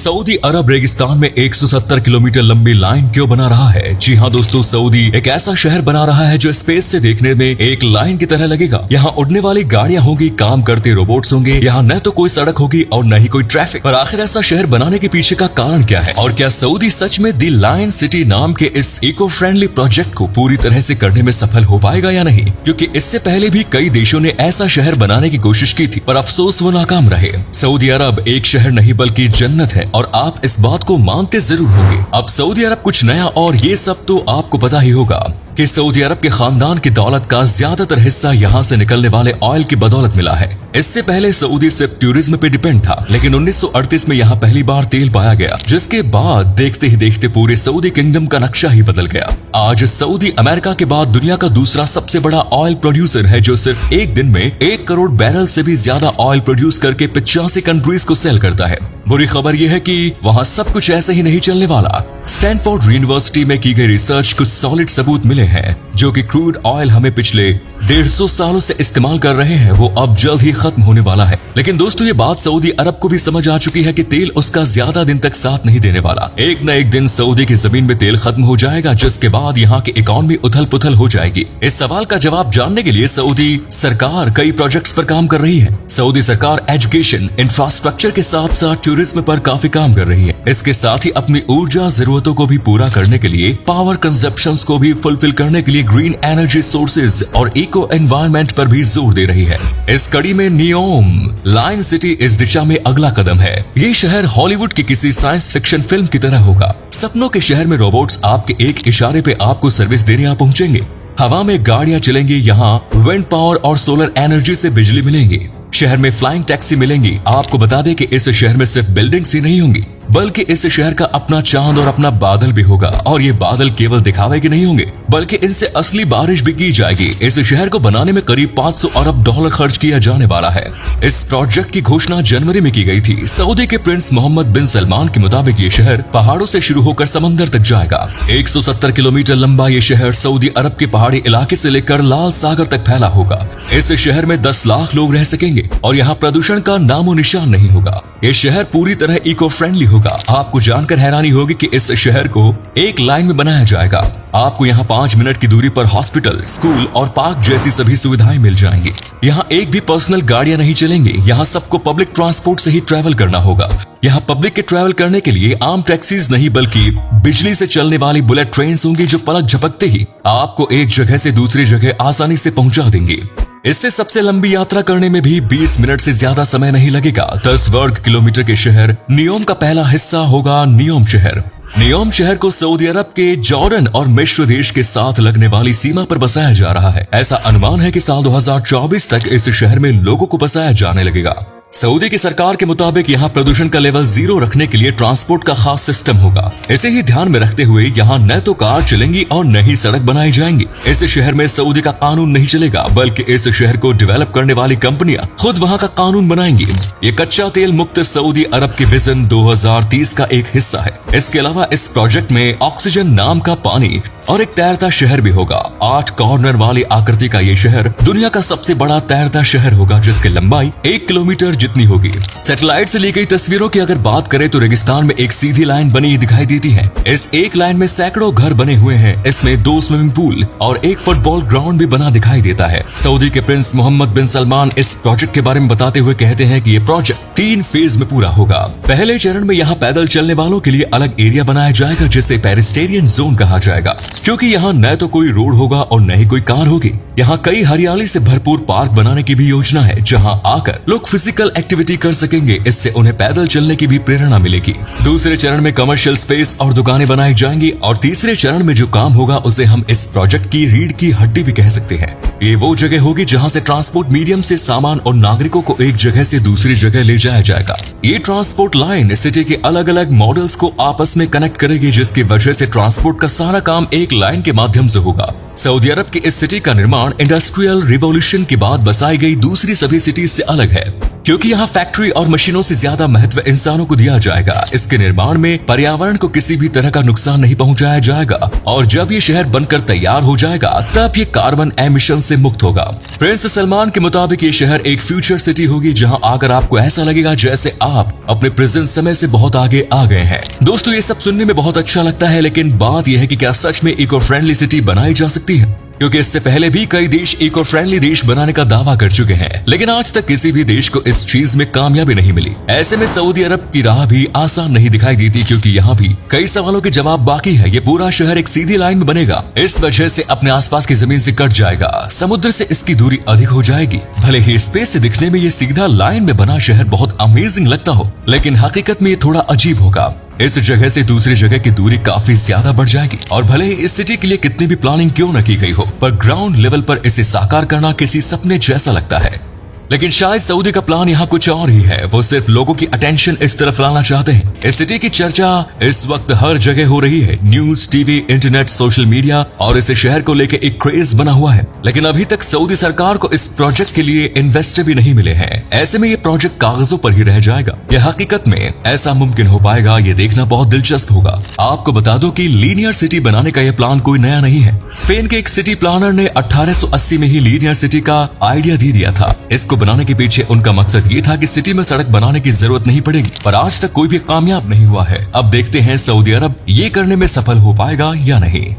Saudi अरब रेगिस्तान में 170 kilometre लंबी लाइन क्यों बना रहा है? जी हाँ दोस्तों, सऊदी एक ऐसा शहर बना रहा है जो स्पेस से देखने में एक लाइन की तरह लगेगा। यहाँ उड़ने वाली गाड़ियाँ होंगी, काम करते रोबोट्स होंगे, यहाँ न तो कोई सड़क होगी और न ही कोई ट्रैफिक। पर आखिर ऐसा शहर बनाने के पीछे का कारण क्या है और क्या सऊदी सच में दी लायन सिटी नाम के इस इको फ्रेंडली प्रोजेक्ट को पूरी तरह से करने में सफल हो पाएगा या नहीं? क्योंकि इससे पहले भी कई देशों ने ऐसा शहर बनाने की कोशिश की थी, पर अफसोस वो नाकाम रहे। सऊदी अरब एक शहर नहीं बल्कि जन्नत है और आप इस बात को मानते जरूर होंगे। अब सऊदी अरब कुछ नया, और ये सब तो आपको पता ही होगा कि सऊदी अरब के खानदान की दौलत का ज्यादातर हिस्सा यहाँ से निकलने वाले ऑयल की बदौलत मिला है। इससे पहले सऊदी सिर्फ टूरिज्म पे डिपेंड था, लेकिन 1938 में यहाँ पहली बार तेल पाया गया, जिसके बाद देखते ही देखते पूरे सऊदी किंगडम का नक्शा ही बदल गया। आज सऊदी अमेरिका के बाद दुनिया का दूसरा सबसे बड़ा ऑयल प्रोड्यूसर है, जो सिर्फ एक दिन में 1 करोड़ बैरल से भी ज्यादा ऑयल प्रोड्यूस करके 85 कंट्रीज को सेल करता है। बुरी खबर यह है कि वहाँ सब कुछ ऐसे ही नहीं चलने वाला। स्टैनफोर्ड यूनिवर्सिटी में की गई रिसर्च कुछ सॉलिड सबूत मिले हैं, जो कि क्रूड ऑयल हमें पिछले 150 सालों से इस्तेमाल कर रहे हैं, वो अब जल्द ही खत्म होने वाला है। लेकिन दोस्तों, ये बात सऊदी अरब को भी समझ आ चुकी है कि तेल उसका ज्यादा दिन तक साथ नहीं देने वाला। एक न एक दिन सऊदी की जमीन में तेल खत्म हो जाएगा, जिसके बाद यहाँ की इकोनॉमी उथल पुथल हो जाएगी। इस सवाल का जवाब जानने के लिए सऊदी सरकार कई प्रोजेक्ट्स पर काम कर रही है। सऊदी सरकार एजुकेशन, इंफ्रास्ट्रक्चर के साथ साथ टूरिज्म पर काफी काम कर रही है। इसके साथ ही अपनी ऊर्जा जरूरतों को भी पूरा करने के लिए, पावर कंजप्शंस को भी फुलफिल करने के लिए ग्रीन एनर्जी सोर्सेज और इको एनवायरनमेंट पर भी जोर दे रही है। इस कड़ी में नियोम लायन सिटी इस दिशा में अगला कदम है। ये शहर हॉलीवुड की किसी साइंस फिक्शन फिल्म की तरह होगा। सपनों के शहर में रोबोट्स आपके एक इशारे पे आपको सर्विस देने यहाँ पहुंचेंगे। हवा में गाड़ियां चलेंगी, यहाँ विंड पावर और सोलर एनर्जी से बिजली मिलेंगी। शहर में फ्लाइंग टैक्सी मिलेंगी। आपको बता दें कि इस शहर में सिर्फ बिल्डिंग्स ही नहीं होंगी, बल्कि इस शहर का अपना चांद और अपना बादल भी होगा। और ये बादल केवल दिखावे के नहीं होंगे, बल्कि इनसे असली बारिश भी की जाएगी। इस शहर को बनाने में करीब 500 अरब डॉलर खर्च किया जाने वाला है। इस प्रोजेक्ट की घोषणा जनवरी में की गई थी। सऊदी के प्रिंस मोहम्मद बिन सलमान के मुताबिक ये शहर पहाड़ों से शुरू होकर समंदर तक जाएगा। 170 किलोमीटर लंबा ये शहर सऊदी अरब के पहाड़ी इलाके से लेकर लाल सागर तक फैला होगा। इस शहर में 10 लाख लोग रह सकेंगे और यहाँ प्रदूषण का नामो निशान नहीं होगा। ये शहर पूरी तरह इको फ्रेंडली होगा। आपको जानकर हैरानी होगी कि इस शहर को एक लाइन में बनाया जाएगा। आपको यहाँ 5 मिनट की दूरी पर हॉस्पिटल, स्कूल और पार्क जैसी सभी सुविधाएं मिल जाएंगी। यहाँ एक भी पर्सनल गाड़ियां नहीं चलेंगी। यहाँ सबको पब्लिक ट्रांसपोर्ट से ही ट्रैवल करना होगा। यहाँ पब्लिक के ट्रैवल करने के लिए आम टैक्सीज नहीं, बल्कि बिजली से चलने वाली बुलेट ट्रेन होंगी, जो पलक झपकते ही आपको एक जगह से दूसरी जगह आसानी से पहुंचा देंगी। इससे सबसे लंबी यात्रा करने में भी 20 मिनट से ज्यादा समय नहीं लगेगा। 10 वर्ग किलोमीटर के शहर नियोम का पहला हिस्सा होगा नियोम शहर। नियोम शहर को सऊदी अरब के जॉर्डन और मिस्र देश के साथ लगने वाली सीमा पर बसाया जा रहा है। ऐसा अनुमान है कि साल 2024 तक इस शहर में लोगों को बसाया जाने लगेगा। सऊदी की सरकार के मुताबिक यहाँ प्रदूषण का लेवल 0 रखने के लिए ट्रांसपोर्ट का खास सिस्टम होगा। इसे ही ध्यान में रखते हुए यहाँ न तो कार चलेंगी और न ही सड़क बनाई जाएंगी। इस शहर में सऊदी का कानून नहीं चलेगा, बल्कि इस शहर को डेवलप करने वाली कंपनियां खुद वहाँ का कानून बनाएंगी। ये कच्चा तेल मुक्त सऊदी अरब के विजन 2030 का एक हिस्सा है। इसके अलावा इस प्रोजेक्ट में ऑक्सीजन नाम का पानी और एक तैरता शहर भी होगा। 8 कॉर्नर वाली आकृति का ये शहर दुनिया का सबसे बड़ा तैरता शहर होगा, जिसकी लंबाई 1 किलोमीटर जितनी होगी। सैटेलाइट से ली गई तस्वीरों की अगर बात करें तो रेगिस्तान में एक सीधी लाइन बनी दिखाई देती है। इस एक लाइन में सैकड़ों घर बने हुए हैं। इसमें 2 स्विमिंग पूल और एक फुटबॉल ग्राउंड भी बना दिखाई देता है। सऊदी के प्रिंस मोहम्मद बिन सलमान इस प्रोजेक्ट के बारे में बताते हुए कहते हैं कि ये प्रोजेक्ट 3 फेज में पूरा होगा। पहले चरण में यहाँ पैदल चलने वालों के लिए अलग एरिया बनाया जाएगा, जिसे पेडेस्ट्रियन जोन कहा जाएगा, क्योंकि यहाँ न तो कोई रोड होगा और न ही कोई कार होगी। यहाँ कई हरियाली से भरपूर पार्क बनाने की भी योजना है, जहाँ आकर लोग फिजिकल एक्टिविटी कर सकेंगे। इससे उन्हें पैदल चलने की भी प्रेरणा मिलेगी। दूसरे चरण में कमर्शियल स्पेस और दुकानें बनाई जाएंगी, और तीसरे चरण में जो काम होगा उसे हम इस प्रोजेक्ट की रीढ़ की हड्डी भी कह सकते हैं। ये वो जगह होगी जहाँ से ट्रांसपोर्ट मीडियम से सामान और नागरिकों को एक जगह से दूसरी जगह ले जाया जाएगा। ये ट्रांसपोर्ट लाइन सिटी के अलग अलग मॉडल्स को आपस में कनेक्ट करेगी, जिसकी वजह से ट्रांसपोर्ट का सारा काम एक लाइन के माध्यम से होगा। सऊदी अरब की इस सिटी का निर्माण इंडस्ट्रियल रिवॉल्यूशन के बाद बसाई गई दूसरी सभी सिटीज से अलग है। क्योंकि यहाँ फैक्ट्री और मशीनों से ज्यादा महत्व इंसानों को दिया जाएगा। इसके निर्माण में पर्यावरण को किसी भी तरह का नुकसान नहीं पहुंचाया जाएगा और जब ये शहर बनकर तैयार हो जाएगा तब ये कार्बन एमिशन से मुक्त होगा। प्रिंस सलमान के मुताबिक ये शहर एक फ्यूचर सिटी होगी जहाँ आकर आपको ऐसा लगेगा जैसे आप अपने प्रेजेंट समय से बहुत आगे आ गए हैं। दोस्तों ये सब सुनने में बहुत अच्छा लगता है, लेकिन बात यह है कि क्या सच में इको फ्रेंडली सिटी बनाई जा सकती है? क्योंकि इससे पहले भी कई देश इको फ्रेंडली देश बनाने का दावा कर चुके हैं, लेकिन आज तक किसी भी देश को इस चीज में कामयाबी नहीं मिली। ऐसे में सऊदी अरब की राह भी आसान नहीं दिखाई देती, क्योंकि यहाँ भी कई सवालों के जवाब बाकी है। ये पूरा शहर एक सीधी लाइन में बनेगा, इस वजह से अपने आसपास की जमीन से कट जाएगा, समुद्र से इसकी दूरी अधिक हो जाएगी। भले ही स्पेस से दिखने में ये सीधा लाइन में बना शहर बहुत अमेजिंग लगता हो, लेकिन हकीकत में ये थोड़ा अजीब होगा। इस जगह से दूसरी जगह की दूरी काफी ज्यादा बढ़ जाएगी और भले ही इस सिटी के लिए कितनी भी प्लानिंग क्यों न की गई हो, पर ग्राउंड लेवल पर इसे साकार करना किसी सपने जैसा लगता है। लेकिन शायद सऊदी का प्लान यहाँ कुछ और ही है। वो सिर्फ लोगों की अटेंशन इस तरफ लाना चाहते हैं। इस सिटी की चर्चा इस वक्त हर जगह हो रही है, news, TV, internet, social media, और इस शहर को लेकर एक क्रेज बना हुआ है। लेकिन अभी तक सऊदी सरकार को इस प्रोजेक्ट के लिए इन्वेस्टर भी नहीं मिले हैं। ऐसे में ये प्रोजेक्ट कागजों पर ही रह जाएगा। यह हकीकत में ऐसा मुमकिन हो पाएगा, ये देखना बहुत दिलचस्प होगा। आपको बता दो कि लीनियर सिटी बनाने का यह प्लान कोई नया नहीं है। स्पेन के एक सिटी प्लानर ने 1880 में ही लीनियर सिटी का आइडिया दे दिया था। इसको बनाने के पीछे उनका मकसद ये था कि सिटी में सड़क बनाने की जरूरत नहीं पड़ेगी, पर आज तक कोई भी कामयाब नहीं हुआ है। अब देखते हैं सऊदी अरब ये करने में सफल हो पाएगा या नहीं।